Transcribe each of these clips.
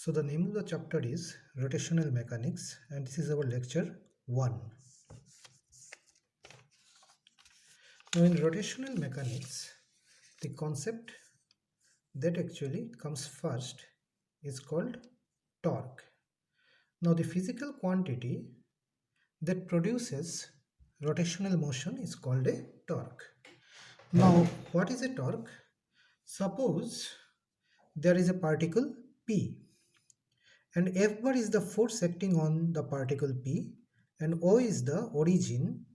So the name of the chapter is Rotational Mechanics, and this is our lecture 1. Now in rotational mechanics, the concept that actually comes first is called torque. Now the physical quantity that produces rotational motion is called a torque. Now what is a torque? Suppose there is a particle P, and F bar is the force acting on the particle P, and O is the origin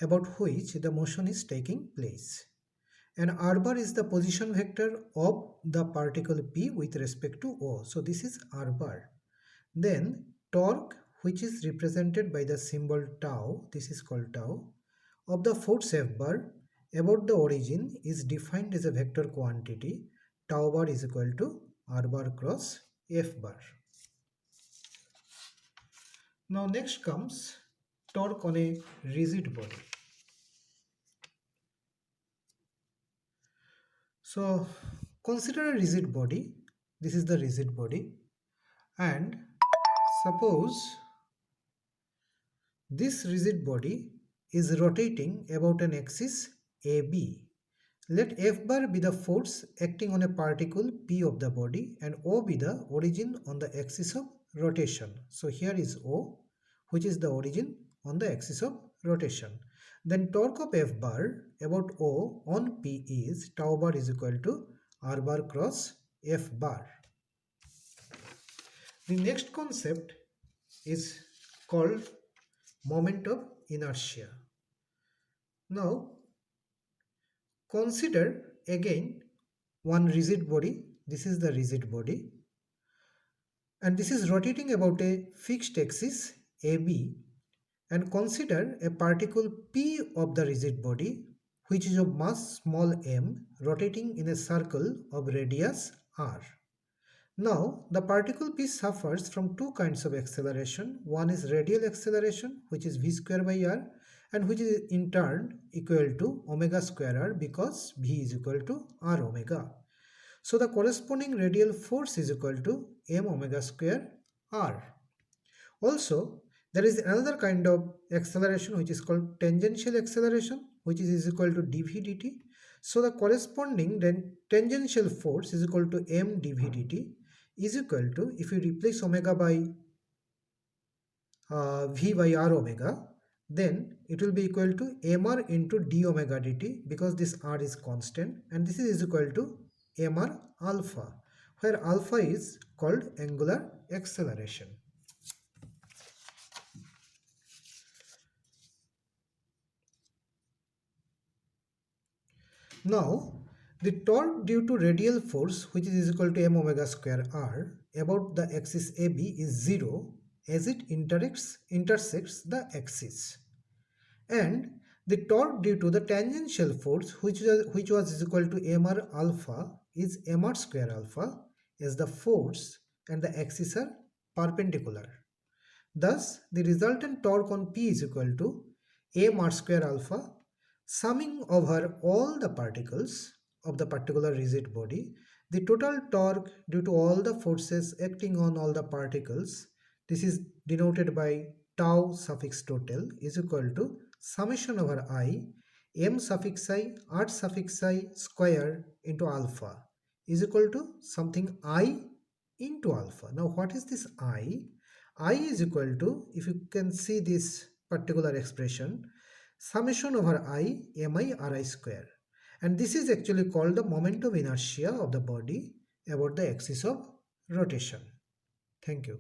about which the motion is taking place, and R bar is the position vector of the particle P with respect to O. So this is R bar. Then torque, which is represented by the symbol tau, this is called tau, of the force F bar about the origin is defined as a vector quantity. Tau bar is equal to R bar cross F bar. Now next comes torque on a rigid body. So consider a rigid body. This is the rigid body, and suppose this rigid body is rotating about an axis AB. Let F bar be the force acting on a particle P of the body, and O be the origin on the axis of rotation. So here is O, which is the origin on the axis of rotation. Then torque of F bar about O on P is tau bar is equal to R bar cross F bar. The next concept is called moment of inertia. Now consider again one rigid body. This is the rigid body, and this is rotating about a fixed axis AB, and consider a particle P of the rigid body, which is of mass small m, rotating in a circle of radius r. Now the particle P suffers from two kinds of acceleration. One is radial acceleration, which is v square by r, and which is in turn equal to omega square r, because v is equal to r omega. So the corresponding radial force is equal to m omega square r. Also, there is another kind of acceleration which is called tangential acceleration, which is equal to dv dt. So the corresponding then tangential force is equal to m dv dt is equal to, if you replace omega by v by r omega, then it will be equal to mr into d omega dt, because this r is constant, and this is equal to mr alpha, where alpha is called angular acceleration. Now the torque due to radial force, which is equal to m omega square r about the axis AB, is 0 as it intersects the axis, and the torque due to the tangential force, which was equal to mr alpha, is mr square alpha, as the force and the axis are perpendicular. Thus the resultant torque on P is equal to mr square alpha, summing over all the particles of the particular rigid body. The total torque due to all the forces acting on all the particles, this is denoted by tau suffix total, is equal to summation over I m suffix I r suffix I square into alpha, is equal to something I into alpha. Now what is this I? I is equal to, if you can see this particular expression, summation over I mi ri square, and this is actually called the moment of inertia of the body about the axis of rotation. Thank you.